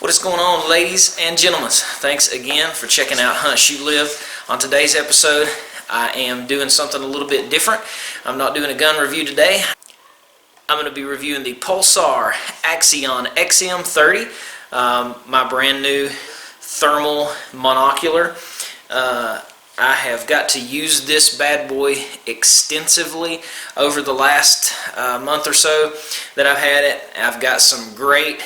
What is going on, ladies and gentlemen? Thanks again for checking out Hunt, Shoot, Live. On today's episode, I am doing something a little bit different. I'm not doing a gun review today. I'm going to be reviewing the Pulsar Axion XM 30, my brand new thermal monocular. I have got to use this bad boy extensively over the last month or so that I've had it. I've got some great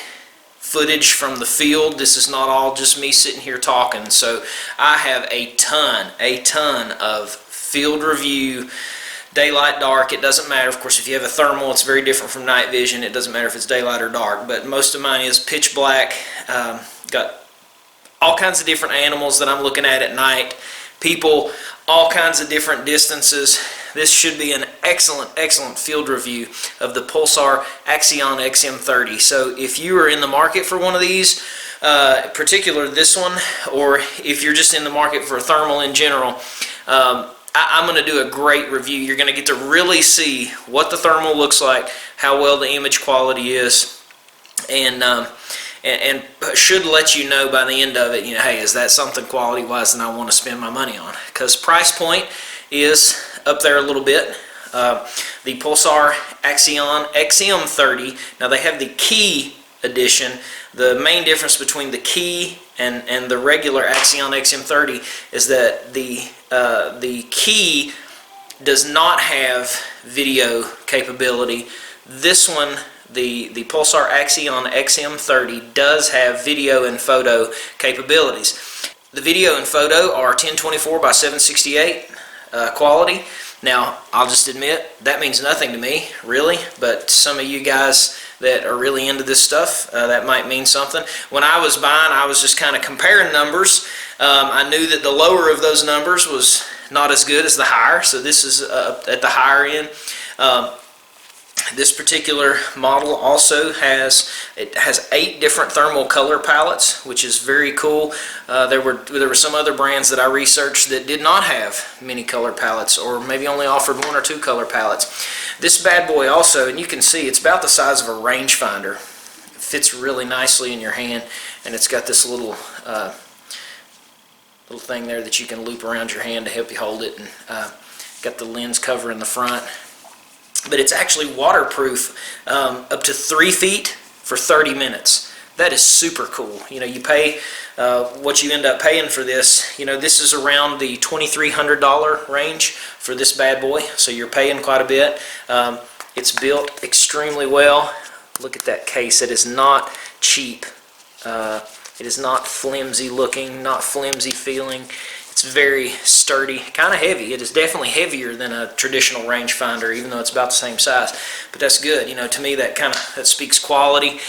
footage from the field. This is not all just me sitting here talking. So I have a ton of field review, daylight, dark, it doesn't matter. Of course, if you have a thermal, it's very different from night vision. It doesn't matter if it's daylight or dark, but most of mine is pitch black. Got all kinds of different animals that I'm looking at night, people, all kinds of different distances. This should be an excellent field review of the Pulsar Axion XM 30. So if you are in the market for one of these, particular this one, or if you're just in the market for a thermal in general, I'm going to do a great review. You're going to get to really see what the thermal looks like, how well the image quality is, and should let you know by the end of it, hey, is that something quality-wise that I want to spend my money on? Because price point is up there a little bit. The Pulsar Axion XM 30, now they have the Key edition. The main difference between the Key and the regular Accion XM 30 is that the Key does not have video capability. This one, the Pulsar Axion XM 30, does have video and photo capabilities. The video and photo are 1024 by 768 quality. Now, I'll just admit, that means nothing to me, really, but some of you guys that are really into this stuff, that might mean something. When I was buying, I was just kind of comparing numbers. I knew that the lower of those numbers was not as good as the higher, so this is at the higher end. This particular model also has 8 different thermal color palettes, which is very cool. There were some other brands that I researched that did not have many color palettes, or maybe only offered 1 or 2 color palettes. This bad boy also, and you can see it's about the size of a rangefinder. It fits really nicely in your hand, and it's got this little thing there that you can loop around your hand to help you hold it, and got the lens cover in the front. But it's actually waterproof up to 3 feet for 30 minutes. That is super cool. You pay what you end up paying for this. This is around the $2,300 range for this bad boy, so you're paying quite a bit. It's built extremely well. Look at that case. It is not cheap. It is not flimsy looking, not flimsy feeling. It's very sturdy, kind of heavy. It is definitely heavier than a traditional rangefinder, even though it's about the same size. But that's good. To me, that speaks quality.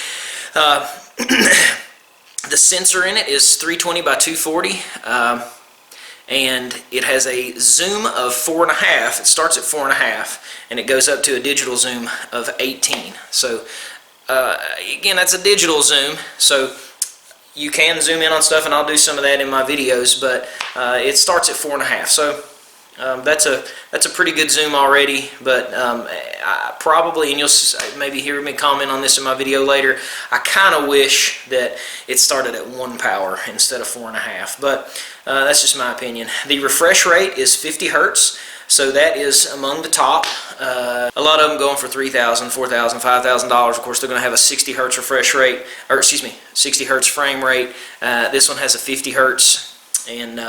The sensor in it is 320 by 240, and it has a zoom of 4.5. It starts at 4.5, and it goes up to a digital zoom of 18. So again, that's a digital zoom. So you can zoom in on stuff, and I'll do some of that in my videos, but it starts at 4.5. So that's a pretty good zoom already, but I probably, and you'll maybe hear me comment on this in my video later, I kind of wish that it started at 1 power instead of 4.5, but that's just my opinion. The refresh rate is 50 hertz. So that is among the top. A lot of them going for $3,000, $4,000, $5,000. Of course, they're going to have a 60 hertz refresh rate, or 60 hertz frame rate. This one has a 50 hertz, and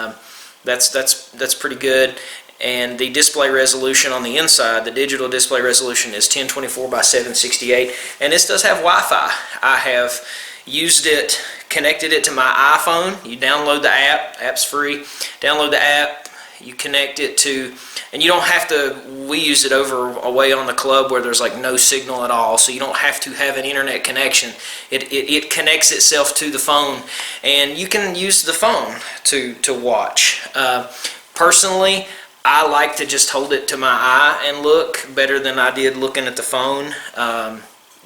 that's pretty good. And the display resolution on the inside, the digital display resolution, is 1024 by 768, and this does have Wi-Fi. I have used it, connected it to my iPhone. You download the app. App's free. Download the app. You connect it to, and you don't have to, we use it away on the club where there's like no signal at all, so you don't have to have an internet connection. It connects itself to the phone, and you can use the phone to watch. Personally, I like to just hold it to my eye and look better than I did looking at the phone.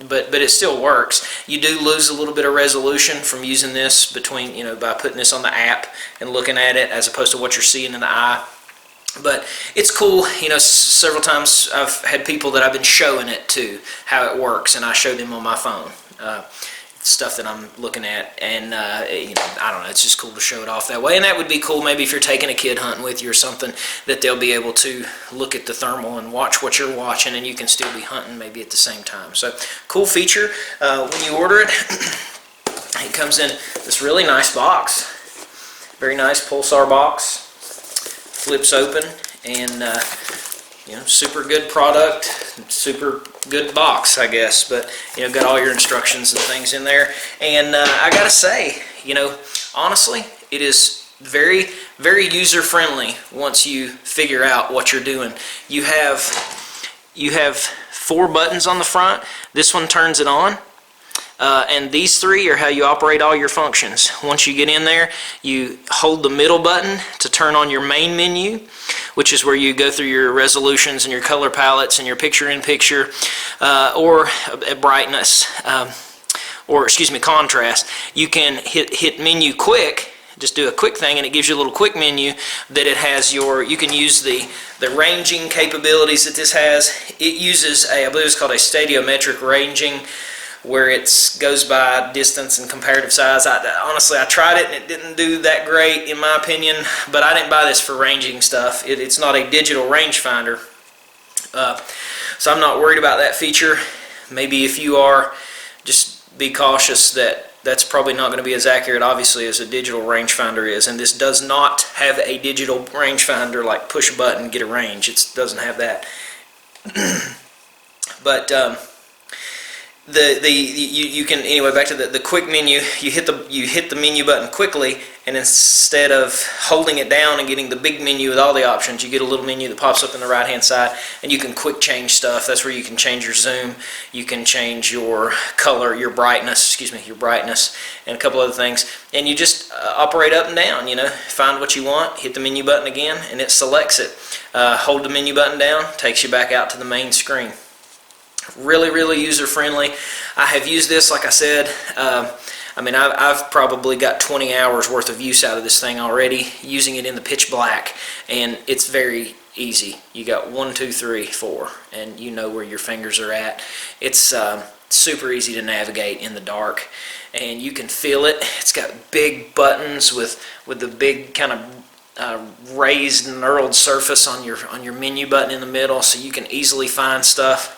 But it still works. You do lose a little bit of resolution from using this by putting this on the app and looking at it as opposed to what you're seeing in the eye. But it's cool. Several times I've had people that I've been showing it to how it works, and I show them on my phone. stuff that I'm looking at, and you know, I don't know, it's just cool to show it off that way. And that would be cool maybe if you're taking a kid hunting with you or something, that they'll be able to look at the thermal and watch what you're watching, and you can still be hunting maybe at the same time. So cool feature. When you order it, it comes in this really nice box, very nice Pulsar box, flips open, and you know, super good product, super good box, I guess, but you know, got all your instructions and things in there. And I gotta say, you know, honestly, it is very, very user friendly once you figure out what you're doing. You have 4 buttons on the front. This one turns it on. And these 3 are how you operate all your functions. Once you get in there, you hold the middle button to turn on your main menu, which is where you go through your resolutions and your color palettes and your picture-in-picture, or brightness, or excuse me, contrast. You can hit menu quick, just do a quick thing, and it gives you a little quick menu that it has your, you can use the ranging capabilities that this has. It uses a, I believe it's called a stadiometric ranging, where it goes by distance and comparative size. Honestly, I tried it and it didn't do that great in my opinion, but I didn't buy this for ranging stuff. It's not a digital rangefinder, so I'm not worried about that feature. Maybe if you are, just be cautious that that's probably not going to be as accurate, obviously, as a digital rangefinder is. And this does not have a digital rangefinder like push a button, get a range. It doesn't have that. But you can, anyway, back to the quick menu. You hit the menu button quickly, and instead of holding it down and getting the big menu with all the options, you get a little menu that pops up in the right hand side, and you can quick change stuff. That's where you can change your zoom, you can change your color, your brightness, and a couple other things. And you just operate up and down, you know, find what you want, hit the menu button again, and it selects it. Hold the menu button down, takes you back out to the main screen. Really, really user friendly. I have used this, like I said, I mean, I've probably got 20 hours worth of use out of this thing already, using it in the pitch black, and it's very easy. You got 1, 2, 3, 4, and you know where your fingers are at. It's super easy to navigate in the dark, and you can feel it. It's got big buttons with the big kind of raised, knurled surface on your menu button in the middle, so you can easily find stuff.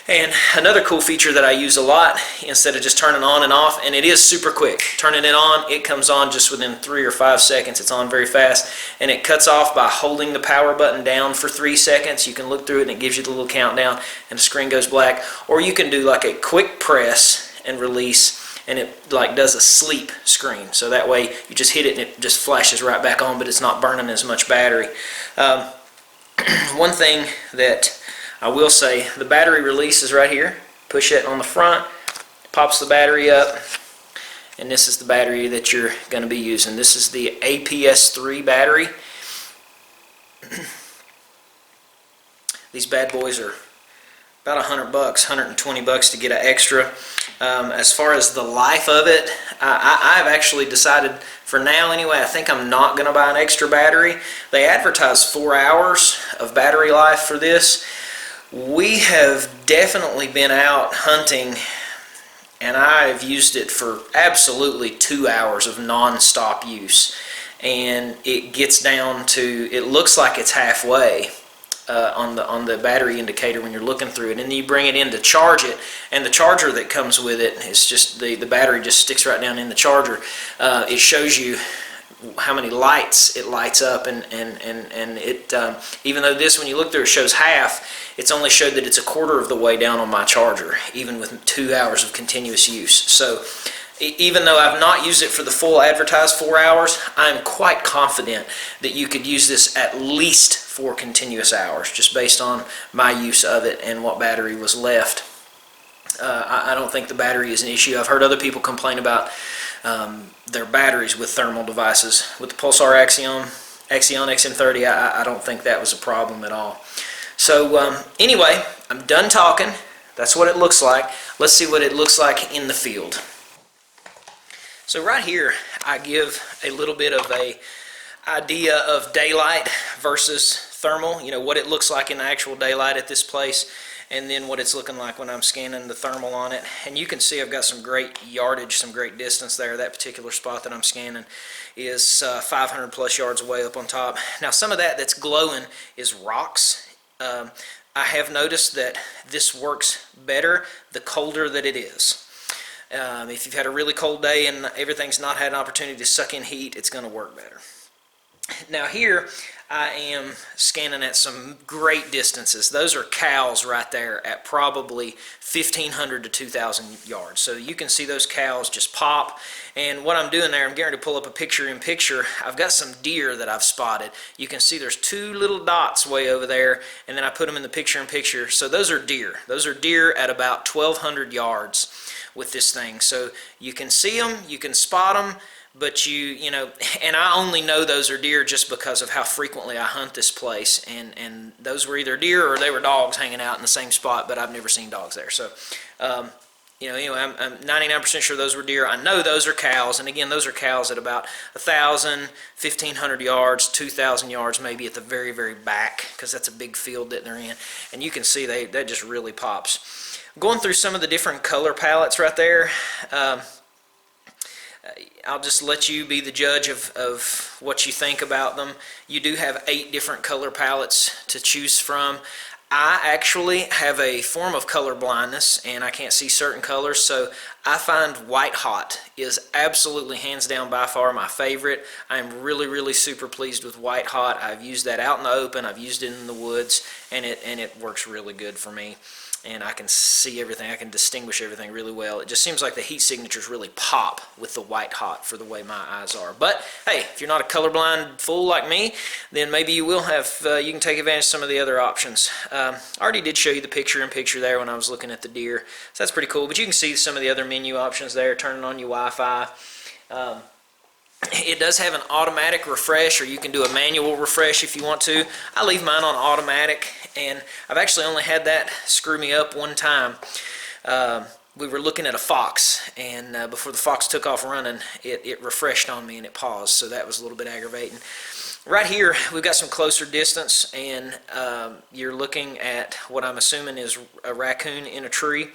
And another cool feature that I use a lot, instead of just turning on and off, and it is super quick. Turning it on, it comes on just within 3 or 5 seconds. It's on very fast, and it cuts off by holding the power button down for 3 seconds. You can look through it, and it gives you the little countdown, and the screen goes black. Or you can do like a quick press and release, and it like does a sleep screen. So that way you just hit it, and it just flashes right back on, but it's not burning as much battery. One thing that I will say, the battery release is right here. Push it on the front, pops the battery up, and this is the battery that you're going to be using. This is the APS-3 battery. These bad boys are about $100, $120 to get an extra. As far as the life of it, I've actually decided, for now anyway, I think I'm not going to buy an extra battery. They advertise 4 hours of battery life for this. We have definitely been out hunting, and I've used it for absolutely 2 hours of non-stop use, and it gets down to, it looks like it's halfway on the battery indicator when you're looking through it, and then you bring it in to charge it, and the charger that comes with it is just, the battery just sticks right down in the charger. It shows you how many lights it lights up, and it even though this, when you look through, it shows half, it's only showed that it's a quarter of the way down on my charger, even with 2 hours of continuous use. So even though I've not used it for the full advertised 4 hours, I'm quite confident that you could use this at least 4 continuous hours, just based on my use of it and what battery was left. I don't think the battery is an issue. I've heard other people complain about their batteries with thermal devices. With the Pulsar Axion XM30, I don't think that was a problem at all. So anyway, I'm done talking. That's what it looks like. Let's see what it looks like in the field. So right here, I give a little bit of a idea of daylight versus thermal, you know, what it looks like in the actual daylight at this place, and then what it's looking like when I'm scanning the thermal on it. And you can see I've got some great yardage, some great distance there. That particular spot that I'm scanning is 500 plus yards away up on top. Now some of that's glowing is rocks. I have noticed that this works better the colder that it is. If you've had a really cold day and everything's not had an opportunity to suck in heat, it's going to work better. Now here I am scanning at some great distances. Those are cows right there at probably 1,500 to 2,000 yards. So you can see those cows just pop. And what I'm doing there, I'm getting to pull up a picture-in-picture. I've got some deer that I've spotted. You can see there's two little dots way over there, and then I put them in the picture-in-picture. So those are deer. Those are deer at about 1,200 yards with this thing. So you can see them, you can spot them, but you know, and I only know those are deer just because of how frequently I hunt this place, and those were either deer or they were dogs hanging out in the same spot, but I've never seen dogs there. So, you know, anyway, I'm 99% sure those were deer. I know those are cows, and again, those are cows at about 1,000, 1,500 yards, 2,000 yards, maybe at the very, very back, because that's a big field that they're in, and you can see that just really pops. Going through some of the different color palettes right there. I'll just let you be the judge of what you think about them. You do have 8 different color palettes to choose from. I actually have a form of color blindness and I can't see certain colors, so I find white hot is absolutely hands down by far my favorite. I'm really super pleased with white hot. I've used that out in the open, I've used it in the woods, and it works really good for me. And I can see everything, I can distinguish everything really well. It just seems like the heat signatures really pop with the white hot for the way my eyes are. But hey, if you're not a colorblind fool like me, then maybe you will have, you can take advantage of some of the other options. I already did show you the picture-in-picture there when I was looking at the deer, so that's pretty cool. But you can see some of the other menu options there, turning on your Wi-Fi. It does have an automatic refresh, or you can do a manual refresh if you want to. I leave mine on automatic, and I've actually only had that screw me up one time. We were looking at a fox, and before the fox took off running, it refreshed on me and it paused, so that was a little bit aggravating. Right here, we've got some closer distance, and you're looking at what I'm assuming is a raccoon in a tree.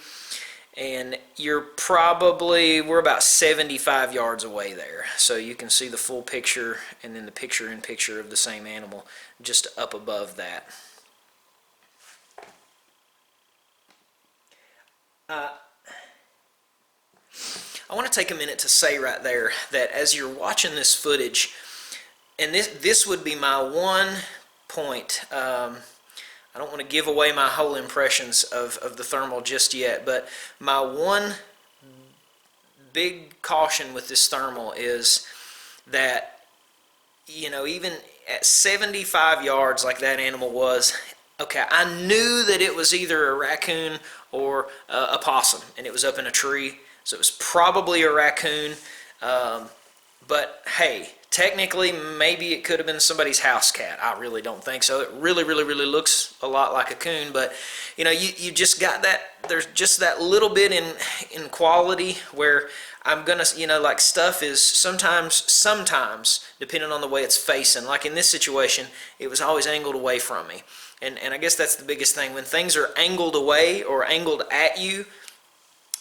And we're about 75 yards away there, so you can see the full picture and then the picture-in-picture of the same animal just up above that. I want to take a minute to say right there that as you're watching this footage, and this would be my one point, I don't want to give away my whole impressions of the thermal just yet, but my one big caution with this thermal is that, you know, even at 75 yards like that animal was, okay, I knew that it was either a raccoon or a possum, and it was up in a tree, so it was probably a raccoon, but hey, technically, maybe it could have been somebody's house cat. I really don't think so. It really looks a lot like a coon, but you know, you just got that, there's just that little bit in quality where I'm gonna, you know, like stuff is sometimes, depending on the way it's facing, like in this situation, it was always angled away from me. And I guess that's the biggest thing. When things are angled away or angled at you,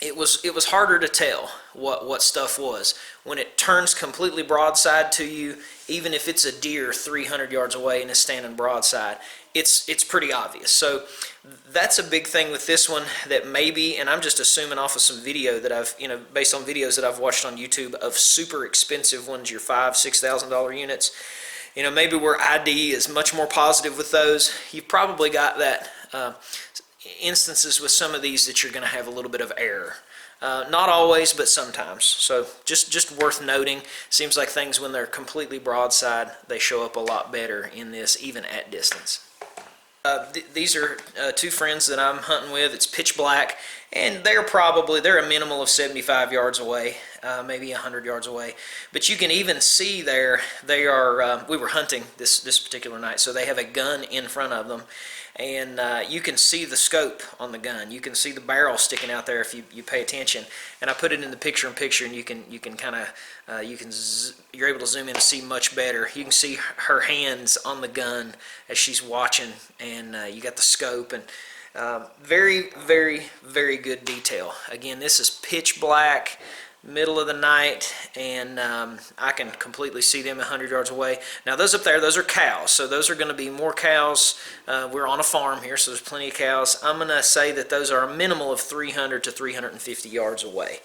it was harder to tell what stuff was. When it turns completely broadside to you, even if it's a deer 300 yards away and is standing broadside, it's pretty obvious. So that's a big thing with this one that maybe, and I'm just assuming off of some video that I've, you know, based on videos that I've watched on YouTube of super expensive ones, your $5,000-$6,000 units, you know, maybe where ID is much more positive with those, you've probably got that instances with some of these that you're going to have a little bit of error. Not always, but sometimes. So just worth noting. Seems like things when they're completely broadside, they show up a lot better in this, even at distance. These are 2 friends that I'm hunting with. It's pitch black, and they're a minimal of 75 yards away, maybe 100 yards away. But you can even see there, they are, we were hunting this particular night, so they have a gun in front of them. and you can see the scope on the gun. You can see the barrel sticking out there if you pay attention. And I put it in the picture-in-picture, and you can kind of you're able to zoom in to see much better. You can see her hands on the gun as she's watching, and you got the scope, and very, very, very good detail. Again, this is pitch black, middle of the night, and I can completely see them 100 yards away. Now those up there, those are cows, so those are going to be more cows. We're on a farm here, so there's plenty of cows. I'm going to say that those are a minimal of 300 to 350 yards away.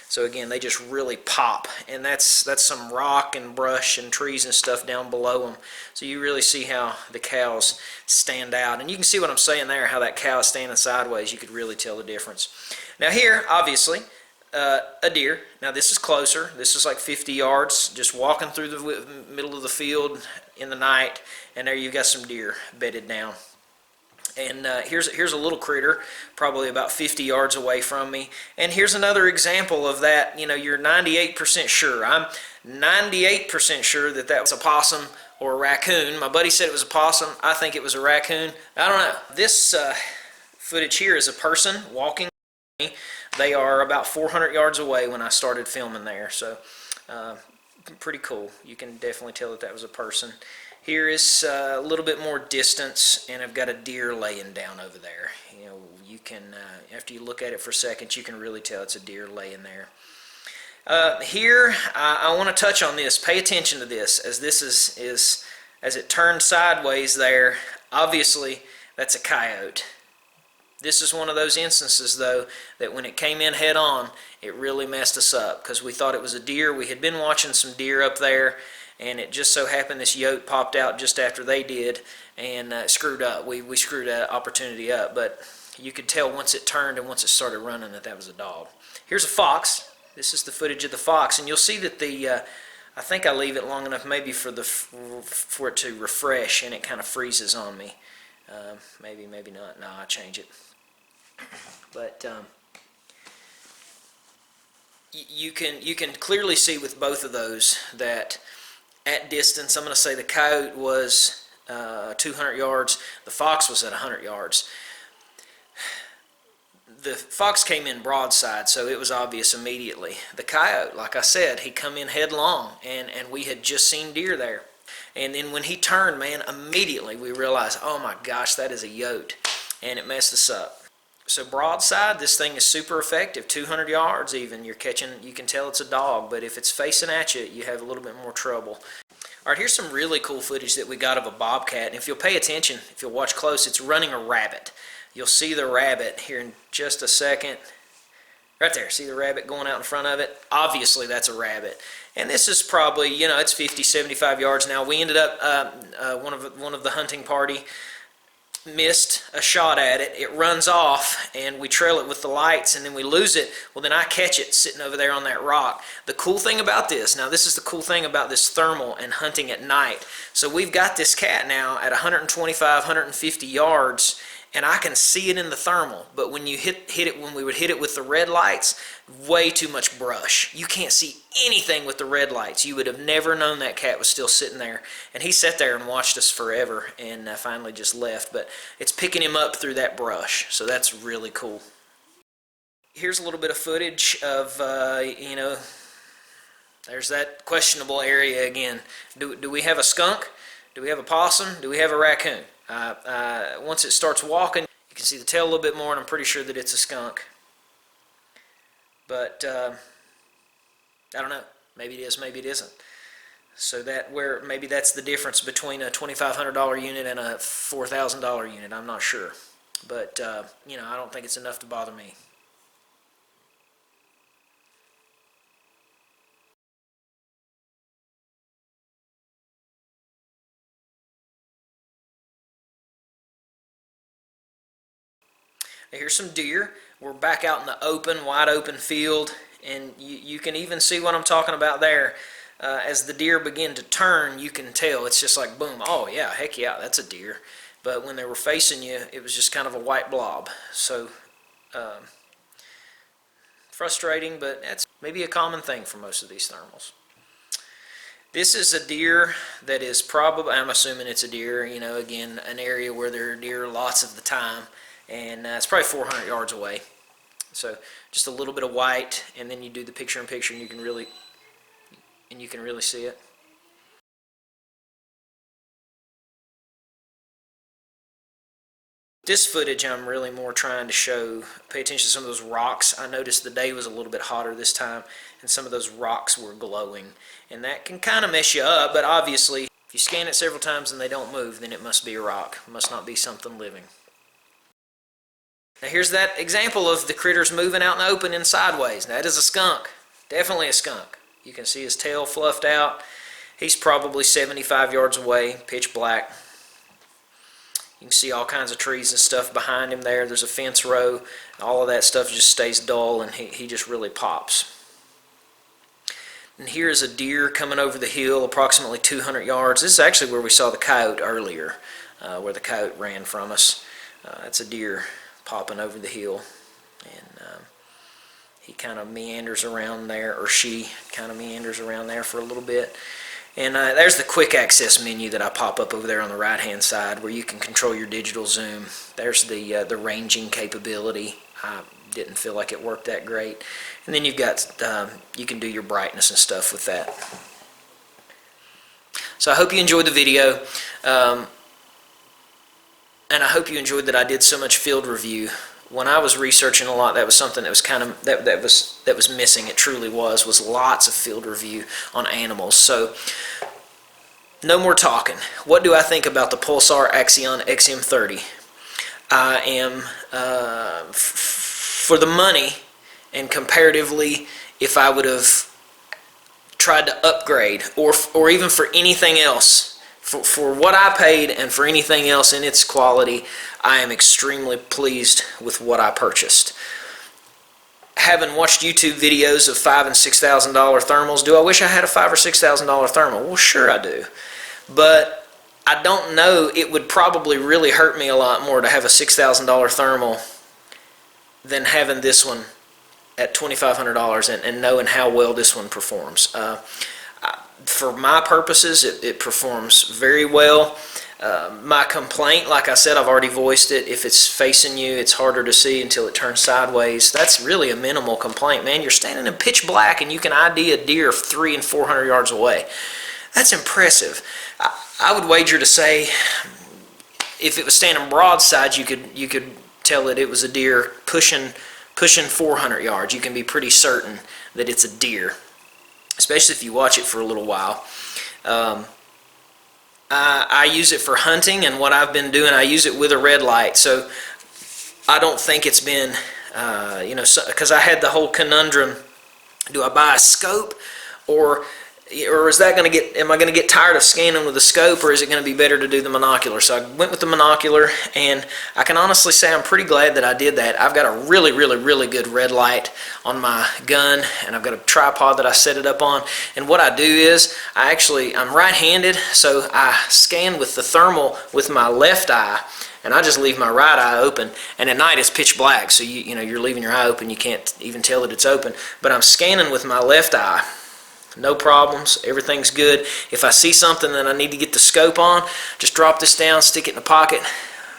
So again, they just really pop, and that's some rock and brush and trees and stuff down below them. So you really see how the cows stand out, and you can see what I'm saying there, how that cow is standing sideways. You could really tell the difference. Now here, obviously, a deer. Now this is closer. This is like 50 yards, just walking through the middle of the field in the night, and there you've got some deer bedded down. And here's a little critter, probably about 50 yards away from me. And here's another example of that. You know, you're 98% sure. I'm 98% sure that that was a possum or a raccoon. My buddy said it was a possum. I think it was a raccoon. I don't know. This footage here is a person walking. They are about 400 yards away when I started filming there, so pretty cool. You can definitely tell that that was a person. Here is a little bit more distance, and I've got a deer laying down over there. You know, you can, after you look at it for a second, you can really tell it's a deer laying there. Here, I want to touch on this. Pay attention to this, as this is as it turns sideways there. Obviously, that's a coyote. This is one of those instances, though, that when it came in head on, it really messed us up because we thought it was a deer. We had been watching some deer up there, and it just so happened this yote popped out just after they did and screwed up. We screwed that opportunity up, but you could tell once it turned and once it started running that that was a dog. Here's a fox. This is the footage of the fox, and you'll see that the I think I leave it long enough maybe for it to refresh, and it kind of freezes on me. Maybe not. No, I'll change it. But you can clearly see with both of those that at distance, I'm going to say the coyote was 200 yards, the fox was at 100 yards. The fox came in broadside, so it was obvious immediately. The coyote, like I said, he come in headlong, and we had just seen deer there. And then when he turned, man, immediately we realized, oh my gosh, that is a yote, and it messed us up. So broadside, this thing is super effective, 200 yards even. You're catching, you can tell it's a dog, but if it's facing at you, you have a little bit more trouble. All right, here's some really cool footage that we got of a bobcat, and if you'll pay attention, if you'll watch close, it's running a rabbit. You'll see the rabbit here in just a second. Right there, see the rabbit going out in front of it? Obviously, that's a rabbit. And this is probably, you know, it's 50, 75 yards now. We ended up, one of the hunting party missed a shot at it. It runs off, and we trail it with the lights, and then we lose it. Well, then I catch it sitting over there on that rock. The cool thing about this, now this is the cool thing about this thermal and hunting at night. So we've got this cat now at 125, 150 yards, and I can see it in the thermal. But when you hit it, when we would hit it with the red lights, way too much brush. You can't see anything with the red lights. You would have never known that cat was still sitting there. And he sat there and watched us forever, and finally just left. But it's picking him up through that brush, so that's really cool. Here's a little bit of footage of, you know, there's that questionable area again. Do we have a skunk? Do we have a possum? Do we have a raccoon? Once it starts walking, you can see the tail a little bit more, and I'm pretty sure that it's a skunk. But I don't know. Maybe it is, maybe it isn't. So maybe that's the difference between a $2,500 unit and a $4,000 unit. I'm not sure. But you know, I don't think it's enough to bother me. Here's some deer. We're back out in the open, wide open field, and you can even see what I'm talking about there. As the deer begin to turn, you can tell. It's just like, boom, oh yeah, heck yeah, that's a deer. But when they were facing you, it was just kind of a white blob. So, frustrating, but that's maybe a common thing for most of these thermals. This is a deer that is probably, I'm assuming it's a deer, you know, again, an area where there are deer lots of the time, and it's probably 400 yards away. So just a little bit of white, and then you do the picture-in-picture, and you can really see it. This footage I'm really more trying to show, pay attention to some of those rocks. I noticed the day was a little bit hotter this time, and some of those rocks were glowing. And that can kind of mess you up, but obviously, if you scan it several times and they don't move, then it must be a rock. It must not be something living. Now here's that example of the critters moving out in the open and sideways. That is a skunk. Definitely a skunk. You can see his tail fluffed out. He's probably 75 yards away, pitch black. You can see all kinds of trees and stuff behind him there. There's a fence row. All of that stuff just stays dull, and he just really pops. And here's a deer coming over the hill approximately 200 yards. This is actually where we saw the coyote earlier, where the coyote ran from us. That's a deer popping over the hill. And he kind of meanders around there, or she kind of meanders around there for a little bit. And there's the quick access menu that I pop up over there on the right hand side, where you can control your digital zoom. There's the ranging capability. I didn't feel like it worked that great. And then you've got you can do your brightness and stuff with that. So I hope you enjoyed the video, and I hope you enjoyed that I did so much field review. When I was researching a lot, that was something that was kind of that was missing. It truly was lots of field review on animals. So no more talking. What do I think about the Pulsar Axion XM30? I am for the money, and comparatively, if I would have tried to upgrade, or even for anything else, for what I paid and for anything else in its quality, I am extremely pleased with what I purchased. Having watched YouTube videos of $5,000 and $6,000 thermals, do I wish I had a $5,000 or $6,000 thermal? Well, sure I do. But I don't know, it would probably really hurt me a lot more to have a $6,000 thermal than having this one at $2,500 and knowing how well this one performs. For my purposes, it performs very well. My complaint, like I said, I've already voiced it. If it's facing you, it's harder to see until it turns sideways. That's really a minimal complaint, man. You're standing in pitch black and you can ID a deer 300 and 400 yards away. That's impressive. I would wager to say, if it was standing broadside, you could tell that it was a deer pushing 400 yards. You can be pretty certain that it's a deer, especially if you watch it for a little while. I use it for hunting, and what I've been doing, I use it with a red light. So I don't think it's been, because I had the whole conundrum: do I buy a scope, or is that going to get? Am I going to get tired of scanning with the scope, or is it going to be better to do the monocular? So I went with the monocular, and I can honestly say I'm pretty glad that I did that. I've got a really, really, really good red light on my gun, and I've got a tripod that I set it up on. And what I do is, I'm right-handed, so I scan with the thermal with my left eye, and I just leave my right eye open. And at night it's pitch black, so you're leaving your eye open. You can't even tell that it's open. But I'm scanning with my left eye. No problems, everything's good. If I see something that I need to get the scope on, just drop this down, stick it in the pocket,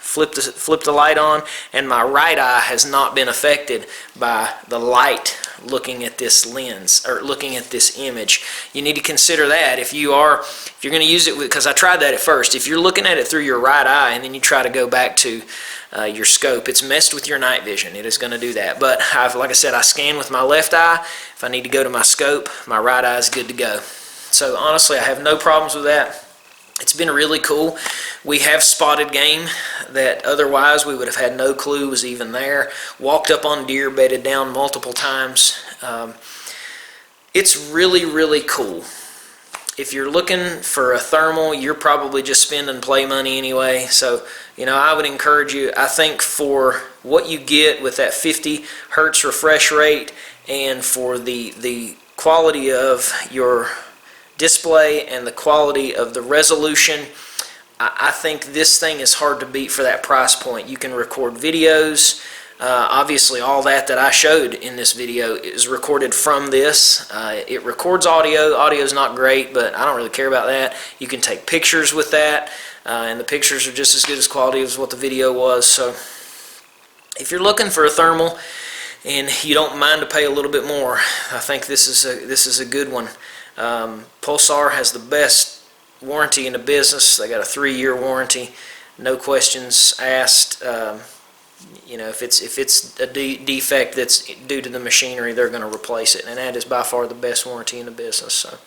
flip the light on, and my right eye has not been affected by the light looking at this lens, or looking at this image. You need to consider that if you're going to use it, because I tried that at first. If you're looking at it through your right eye and then you try to go back to your scope, it's messed with your night vision. It is going to do that. But like I said, I scan with my left eye. If I need to go to my scope, my right eye is good to go. So honestly, I have no problems with that. It's been really cool. We have spotted game that otherwise we would have had no clue was even there. Walked up on deer, bedded down multiple times. It's really, really cool. If you're looking for a thermal, you're probably just spending play money anyway. So, I would encourage you. I think for what you get with that 50 hertz refresh rate, and for the quality of your display and the quality of the resolution, I think this thing is hard to beat for that price point. You can record videos. Obviously, all that I showed in this video is recorded from this. It records audio. Audio is not great, but I don't really care about that. You can take pictures with that, and the pictures are just as good as quality as what the video was. So if you're looking for a thermal and you don't mind to pay a little bit more, I think this is a good one. Pulsar has the best warranty in the business. They got a 3-year warranty, no questions asked. You know, if it's a defect that's due to the machinery, they're going to replace it, and that is by far the best warranty in the business. So,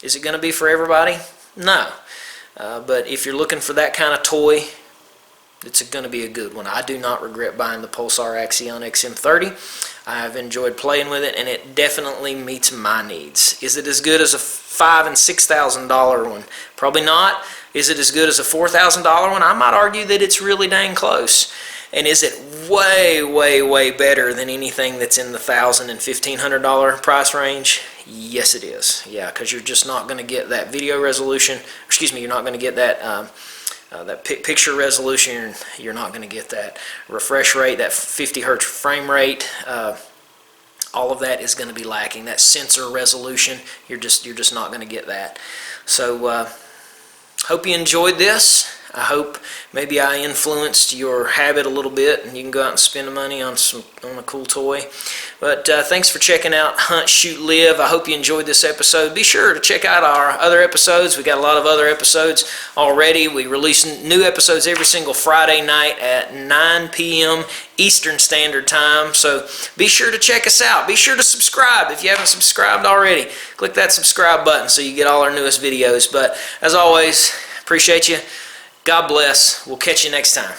is it going to be for everybody? No, but if you're looking for that kind of toy, it's going to be a good one. I do not regret buying the Pulsar Axion XM30. I've enjoyed playing with it, and it definitely meets my needs. Is it as good as a $5,000 and $6,000 one? Probably not. Is it as good as a $4,000 one? I might argue that it's really dang close. And is it way, way, way better than anything that's in the $1,000 and $1,500 price range? Yes, it is. Yeah, because you're just not going to get that video resolution. Excuse me, you're not going to get that picture resolution. You're not going to get that refresh rate, that 50 hertz frame rate. All of that is going to be lacking. That sensor resolution, you're just not going to get that. So hope you enjoyed this. I hope maybe I influenced your habit a little bit, and you can go out and spend the money on a cool toy. But thanks for checking out Hunt, Shoot, Live. I hope you enjoyed this episode. Be sure to check out our other episodes. We got a lot of other episodes already. We release new episodes every single Friday night at 9 p.m. Eastern Standard Time. So be sure to check us out. Be sure to subscribe if you haven't subscribed already. Click that subscribe button so you get all our newest videos. But as always, appreciate you. God bless. We'll catch you next time.